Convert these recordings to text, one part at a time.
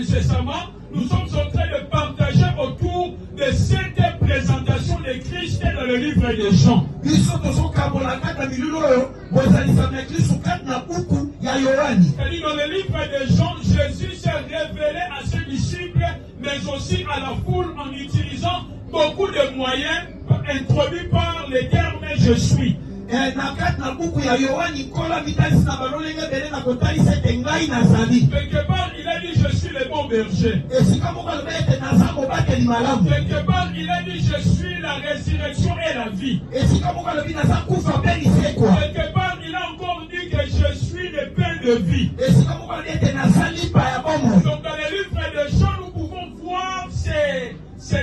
incessamment, nous sommes en train de partager autour de cette présentation de Christ dans le livre de Jean. Et dans le livre de Jean, Jésus s'est révélé à ses disciples, mais aussi à la foule en utilisant beaucoup de moyens introduits par le terme « je suis ». Quelque part, il a dit je suis le bon berger. Quelque part, il a dit je suis la résurrection et la vie. Quelque part, il a encore dit que je suis le pain de vie. Donc dans le livre de Jean, nous pouvons voir ces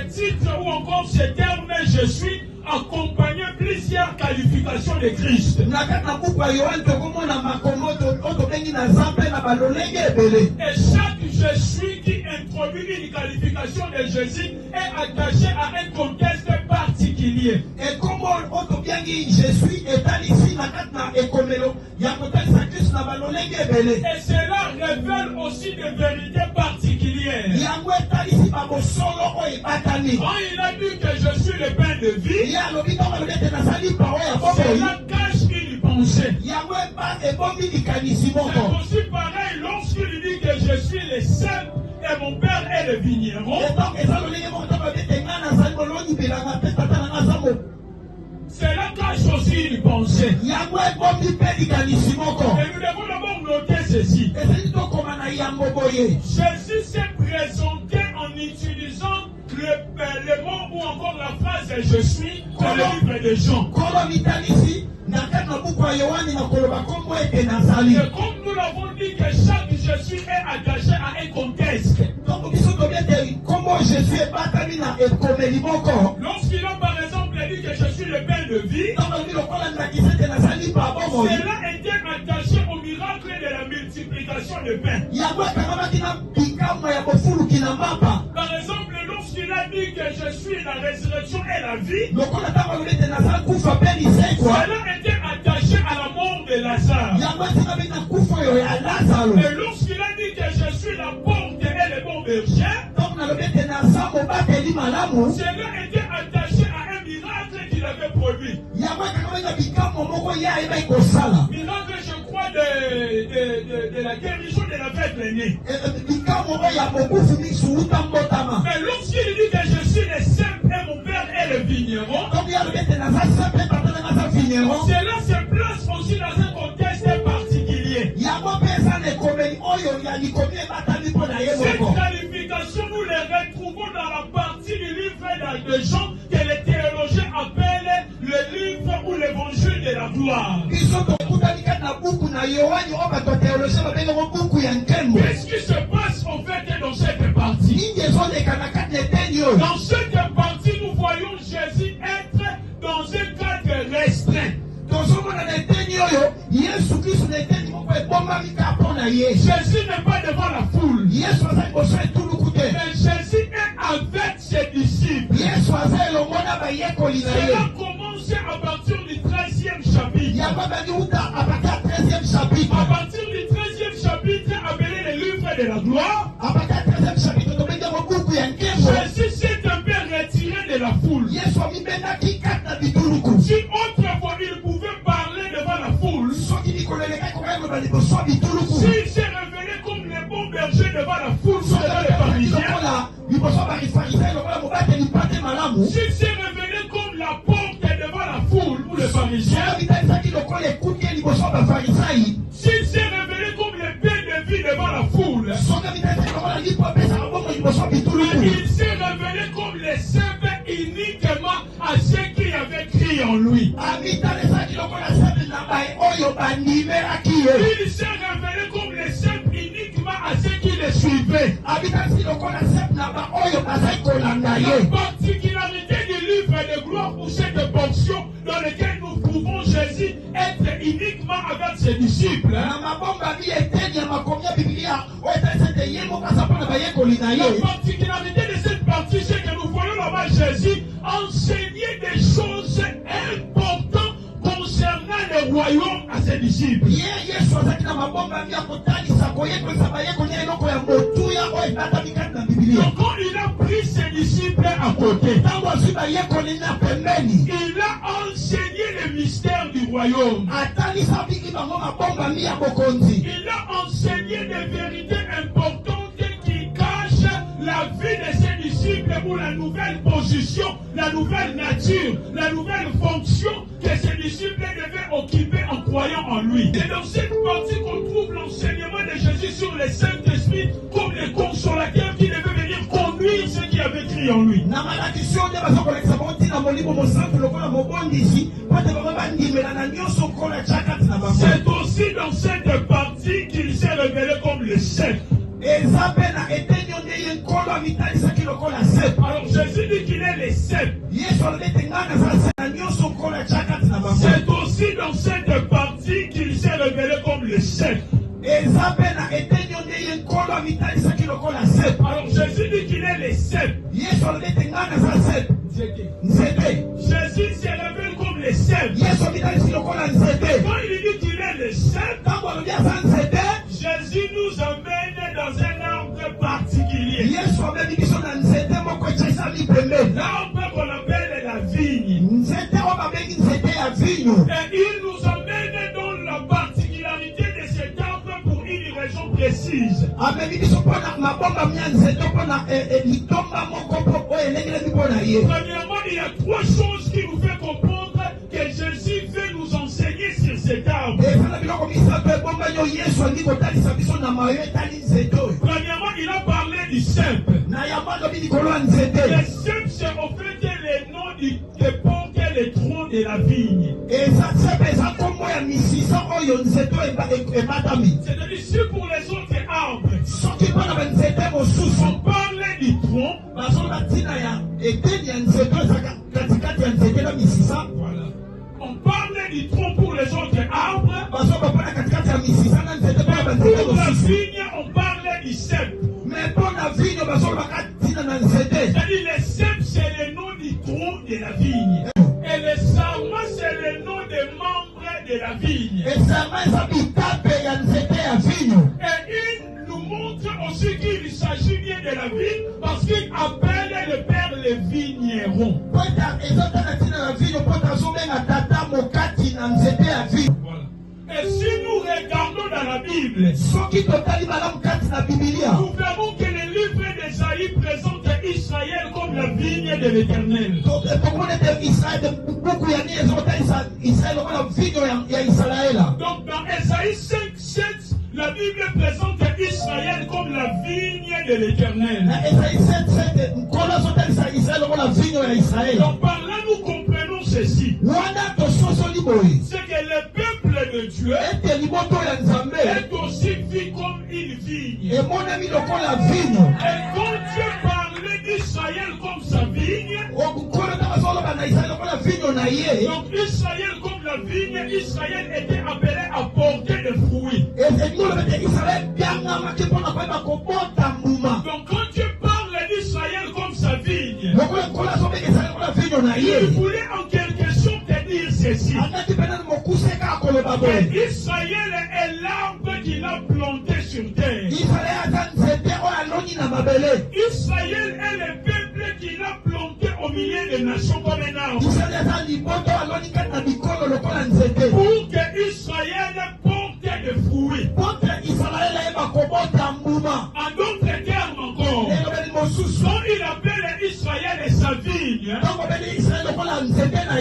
titres ou encore ces termes je suis accompagné plusieurs qualifications de Christ. Et chaque je suis qui introduit une qualification de Jésus est attaché à un contexte particulier. Et comme je suis et cela révèle aussi des vérités particulières. Quand il a dit que je suis le pain de vie, cela cache une pensée. C'est aussi pareil lorsqu'il dit que je suis le seul et mon père est le vigneron. Cela cache aussi une pensée. Et nous devons d'abord noter ceci. Jésus s'est présenté en utilisant le mot ou encore la phrase je suis dans le livre de Jean. Et comme nous l'avons dit que chaque je suis est attaché à un contexte. Lorsqu'il a par exemple dit que je suis le pain de vie, cela était attaché au miracle de la multiplication de pain. Par exemple, lorsqu'il a dit que je suis la résurrection et la vie, cela était attaché à la mort de Lazare. Et lorsqu'il a dit que je suis la porte et le bon berger, cela était attaché à un miracle qu'il avait produit. Miracle, je crois, de la guérison de l'aveugle né. Mais lorsqu'il dit que je suis le simple et mon père est le vigneron, cela se place aussi dans un contexte particulier. Cette qualification, nous les retrouvons dans la partie du livre de Jean que les théologiens appellent le livre ou l'évangile de la gloire. Qu'est-ce qui se passe en fait dans cette partie? Dans cette partie, nous voyons Jésus être dans un cadre restreint. Jésus n'est pas devant la foule. Mais Jésus est avec ses disciples. Cela commence à partir du 13e chapitre. À partir du 13e chapitre, appelé le livre de la gloire, Jésus s'est un peu retiré de la foule. Si autrefois il pouvait parler devant la foule, s'il s'est révélé comme le bon berger devant la foule, devant les pharisiens, s'il s'est révélé comme la porte devant la foule ou les pharisiens, s'il s'est révélé comme le pain de vie devant la foule, il s'est révélé comme le simple uniquement à ceux qui avaient crié en lui. Il s'est révélé comme le simple uniquement à ceux qui le suivaient. La particularité du livre de gloire pour cette portion dans laquelle nous trouvons Jésus être uniquement avec ses disciples. La particularité de cette partie, c'est que nous voyons là-bas Jésus enseigner des choses importantes concernant le royaume. royaume à ses disciples. Donc quand il a pris ses disciples à côté, il a enseigné les mystères du royaume. Il a enseigné des vérités importantes qui cachent la vie de ses disciples pour la nouvelle position, la nouvelle nature, la nouvelle fonction que ses disciples devaient occuper en croyant en lui. Et dans cette partie qu'on trouve l'enseignement de Jésus sur le Saint-Esprit comme le consolateur qui devait venir conduire ceux qui avaient crié en lui. C'est aussi dans cette partie qu'il s'est révélé comme le chef. Alors Jésus dit qu'il est le chef. C'est aussi dans cette partie qu'il s'est révélé comme le chef. Alors Jésus dit qu'il est le chef. Jésus se révèle comme le chef. Quand il dit qu'il est le chef, Jésus nous emmène dans un arbre particulier. L'arbre qu'on appelle la vigne. Et il nous emmène dans la particularité de cet arbre pour une raison précise. Premièrement, il y a trois choses qui nous font comprendre que Jésus veut nous enseigner sur cet arbre. Premièrement, il a parlé du cep. Le cep, c'est en fait le nom de porte le tronc de la vigne. C'est-à-dire, si pour les autres arbres, on parle du tronc, voilà. On parle du tronc pour les autres arbres, pour la vigne, on parle du cep. C'est-à-dire, le cep, c'est le nom du tronc de la vigne. Et le sarment, c'est le nom des membres de la vigne. Et il nous montre aussi qu'il s'agit bien de la vigne parce qu'il appelle le Père le vigneron. Voilà. Et si nous regardons dans la Bible, nous verrons que le livre d'Ésaïe présente Israël comme la vigne de l'Éternel. Donc dans Ésaïe 5:7, la Bible présente Israël comme la vigne de l'Éternel. Donc par là nous comprenons ceci. C'est que le peuple de Dieu est aussi vu comme une vigne. Et quand Dieu parlait d'Israël comme sa vigne, donc Israël comme la vigne, Israël était appelé à porter des fruits. Donc quand Dieu parle d'Israël comme sa vigne, il voulait en quelque sorte te dire ceci. Israël est l'arbre qu'il a planté sur terre. Israël est le peuple qu'il a planté au milieu des nations comme un arbre. Pour que Israël porte des fruits. En d'autres termes encore, quand il appelle Israël sa vigne,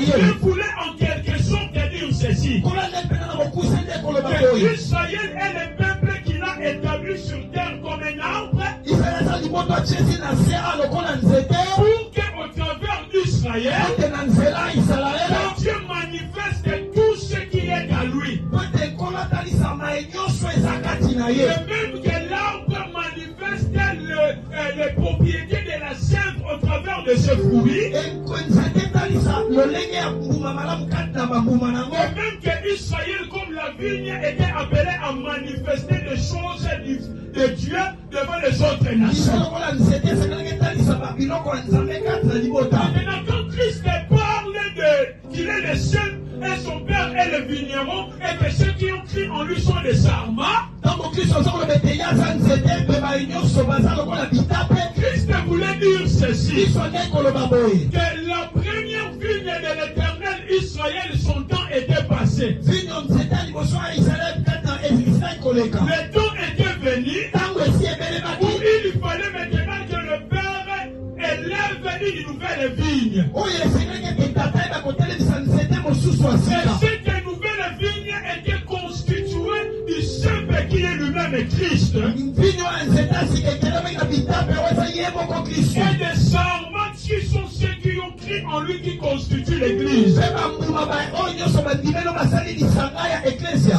il voulait en quelque sorte dire ceci. Israël est le peuple qu'il a établi sur terre comme un arbre. Pour qu'au travers d'Israël, Dieu manifeste tout ce qui est à lui. De même que l'arbre manifeste les propriétés de la sève au travers de ses fruits. De même que Israël comme la vigne était appelé à manifester des choses de Dieu devant les autres nations. Maintenant quand Christ parle qu'il est le seul et son Père est le les vignerons et que ceux qui ont cru en lui sont des sarmats. Christ voulait dire ceci, que la première vigne de l'Éternel Israël, son temps était passé. Le temps était venu où il fallait maintenant que le Père élève une nouvelle vigne. Et cette nouvelle vigne était constituée du cep qui est lui-même Christ. Et des sarmats qui sont ceux qui ont cru en lui qui constituent l'Église.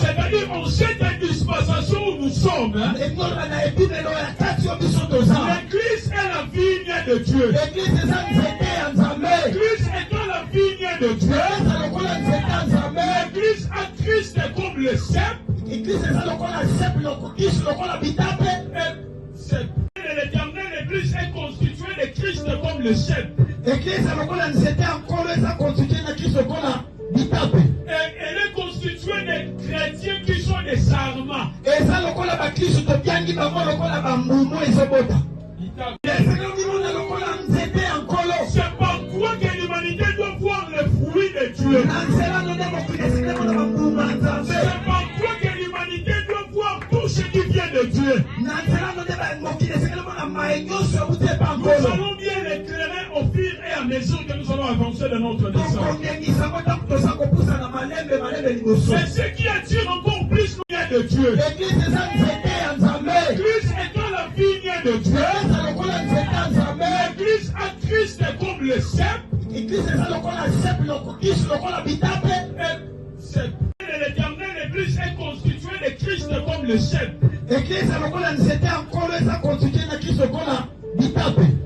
C'est-à-dire en cette dispensation où nous sommes, l'Église est la vigne de Dieu. L'Église étant la vigne de Dieu, l'Église a Christ comme le cep. L'Éternel, l'Église est constituée de Christ comme le cep. Elle est constituée de chrétiens qui sont des sarmats. C'est par quoi que l'humanité doit voir le fruit de Dieu. C'est par quoi que l'humanité doit voir tout ce qui vient de Dieu. Nous allons bien l'éclairer au fur et à mesure que nous allons avancer de notre descente. C'est ce qui attire encore plus le bien de Dieu. L'Église étant la vigne de Dieu, l'Église a Christ comme le cep. L'Éternel, l'Église est constituée de Christ comme le cep.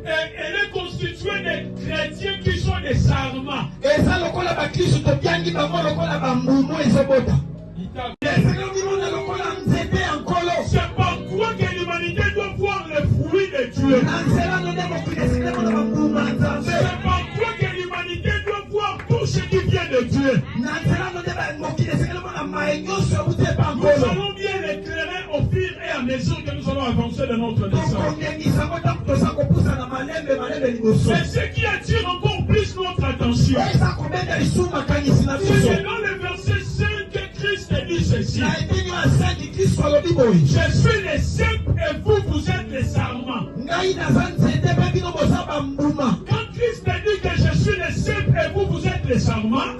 Elle est constituée de chrétiens qui sont des sarmats. C'est par quoi que l'humanité doit voir le fruit de Dieu. C'est par quoi que l'humanité doit voir tout ce qui vient de Dieu. Nous allons bien l'éclairer au fur et à mesure que nous allons avancer de notre descente. C'est ce qui attire encore plus notre attention. C'est dans le verset 5 que Christ dit ceci. Je suis le cep et vous, vous êtes les sarmats. Quand Christ dit que je suis le cep et vous, vous êtes les sarmats,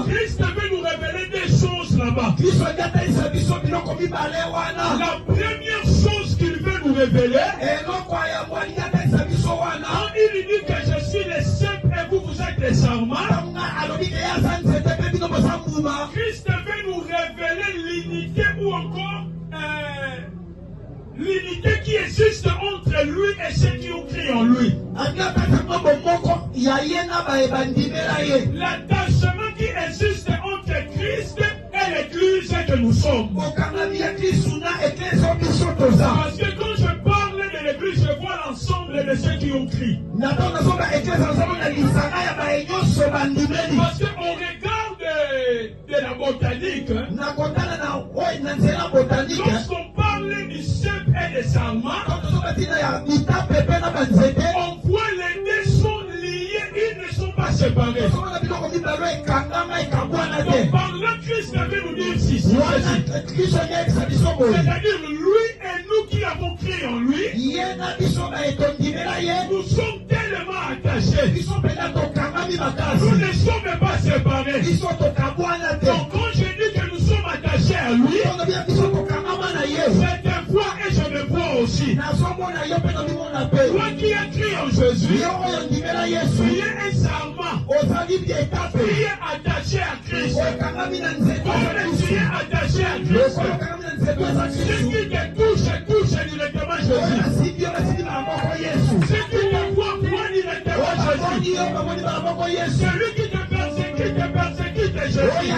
Christ veut nous révéler des choses là-bas. La première chose qu'il veut nous révéler, quand il dit que je suis le cep et vous, vous êtes les sarmats, Christ veut nous révéler l'unité ou encore l'unité qui existe entre lui et ceux qui ont cru en lui. L'attachement qui existe entre Christ et l'Église que nous sommes. Parce que quand je parle de l'Église, je vois l'ensemble de ceux qui ont cru. Parce qu'on regarde de la botanique. Lorsqu'on parle du cep et des sarmats, on voit les deux sont liés, ils ne sont pas séparés. Donc par là, Christ veut nous dire ceci. C'est-à-dire lui et nous qui avons cru en lui, nous sommes tellement attachés. Nous ne sommes pas séparés. Donc quand je dis que nous sommes attachés à lui, je te vois et je me vois aussi. Toi qui as cru en Jésus, tu es un sarmat. Tu es attaché à Christ. Comme tu es attaché à Christ, ce qui te touche directement Jésus. Ce qui te voit directement Jésus. Celui qui te persécute Jésus.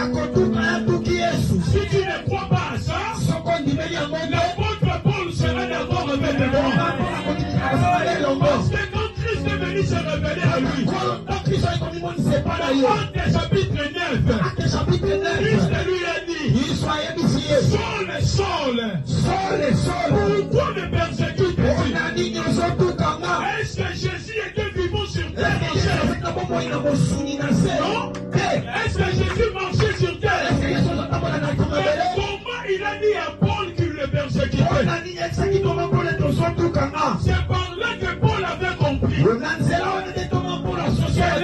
Si tu ne crois pas à ça, l'apôtre Paul sera d'accord avec moi. Parce que quand Christ est venu se révéler à lui, dans Actes chapitre Acte chapitre 9. Christ lui a dit, Saul, pourquoi me persécutes-tu? Est-ce que Jésus était vivant sur terre? Non. Est-ce que Jésus marchait sur terre? Mais comment il a dit à Paul qu'il le persécutait? C'est par là que Paul avait compris.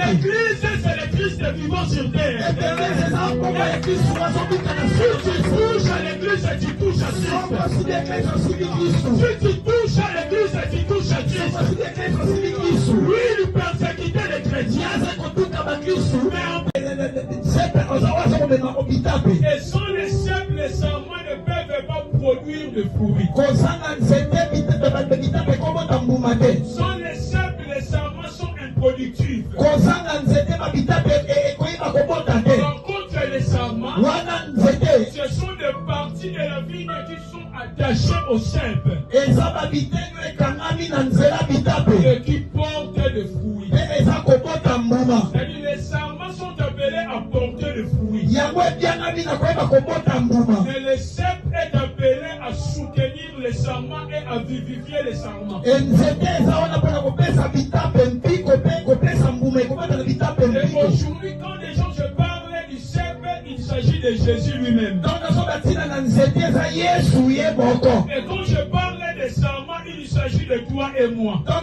L'église, c'est le Christ vivant sur terre. Si tu touches à l'église, tu touches à Christ. Si tu touches à l'église, tu touches à Christ. Lui, il persécutait les chrétiens. Et sans les cèpes, les serments ne peuvent pas produire de fruits. Sans les cèpes, les serments sont improductifs. Par contre, les serments, ce sont des parties de la vigne qui sont attachées au cèpe et qui portent des fruits. C'est-à-dire les serments sont appelés à porter des fruits. Mais le cèpe est appelé à soutenir les serments et à vivifier les serments. Et aujourd'hui, quand les gens se parlent du cèpe, il s'agit de Jésus lui-même. Et quand je parle des serments, il s'agit de toi et moi. Quand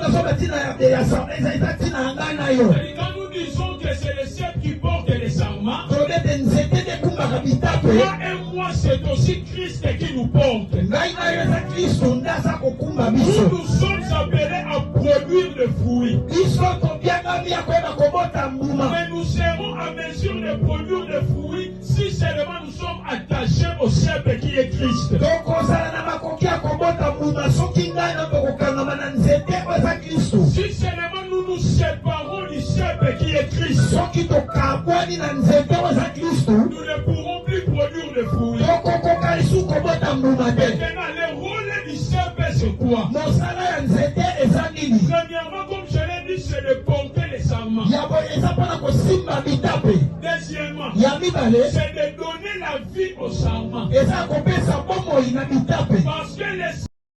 nous disons que c'est le cèpe qui porte les serments, toi et moi, c'est aussi Christ qui nous porte. Nous sommes appelés à produire des fruits. Mais nous serons à mesure de produire des fruits si seulement nous sommes attachés au cèpe qui est Christ. Si seulement nous nous séparons du cèpe qui est Christ, nous ne pourrons plus produire de fruits. Maintenant, le rôle du cèpe, c'est quoi? Premièrement, comme je l'ai dit, c'est de porter les serments. Deuxièmement, c'est de donner la vie aux serments. Parce que les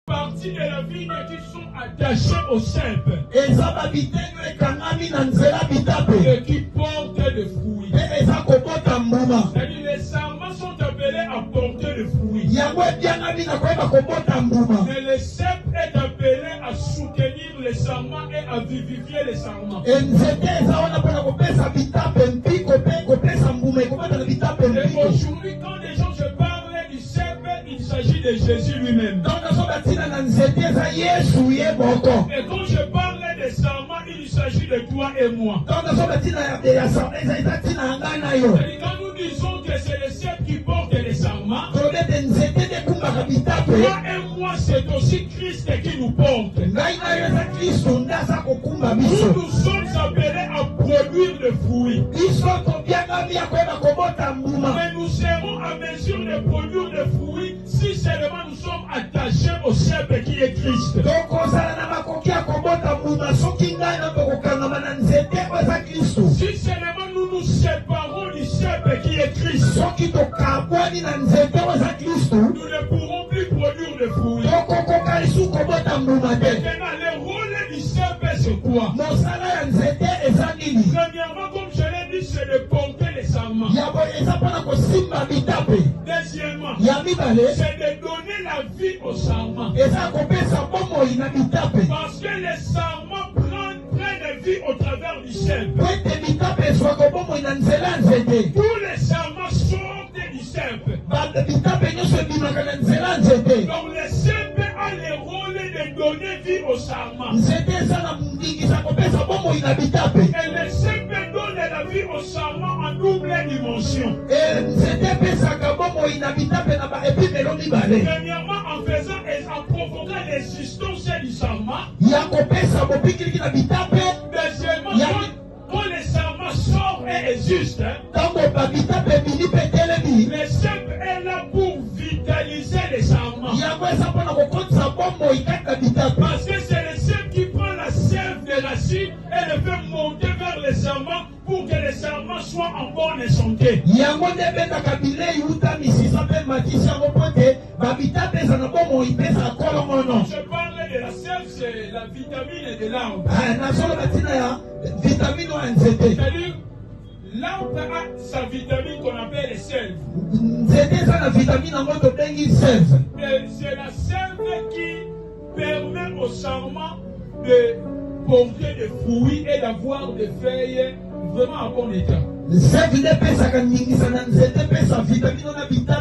parties de la vigne qui sont attachées au cèpe et qui portent des fruits. C'est-à-dire les serments sont appelés à porter des fruits. Mais le cèpe est appelé à soutenir les serments et à vivifier les serments. Et aujourd'hui, quand les gens se parlent du cèpe, il s'agit de Jésus lui-même. Et quand je parle des serments, il s'agit de toi et moi. Et quand nous disons que c'est le cèpe qui porte les serments, toi et moi, c'est aussi Christ qui nous porte. Nous sommes appelés à produire des fruits. Mais nous serons à mesure de produire des fruits si seulement nous sommes attachés au cèpe qui est Christ. Si seulement nous nous séparons du cèpe qui est Christ, nous ne pourrons plus produire de fruits. Maintenant, le rôle du cèpe, c'est quoi? Premièrement, comme je l'ai dit, c'est de porter les serments. Deuxièmement, c'est de donner la vie aux serments. Parce que les serments prennent vie au travers du cèpe. Tous les serments sortent du cèpe. Donc le cèpe a le rôle de donner vie aux serments. Et le cèpe donne la vie aux serments en double dimension. Premièrement, en provoquant l'existence du serment. Deuxièmement, quand les serments sortent et existent, le cèpe est là pour vitaliser les serments. Parce que c'est le cèpe qui prend la sève des racines et le fait monter vers les serments pour que les serments soient en bonne santé. yango nde bendaka bilei uta misisa mpe matisi yango mpo ete babita pesa na bomo ipesa kolongono. Je parle de la sève, c'est la vitamine de l'arbre. Nasoloba tina ya vitamine wa nzete. C'est-à-dire, l'arbre a sa vitamine qu'on appelle sève. Nzete eza na vitamine yango tobengi sève. C'est la sève qui permet au sarment de porter des fruits et d'avoir des feuilles vraiment en bon état. Sève nde pesaka ningisa na nzete pesa vitamine na bita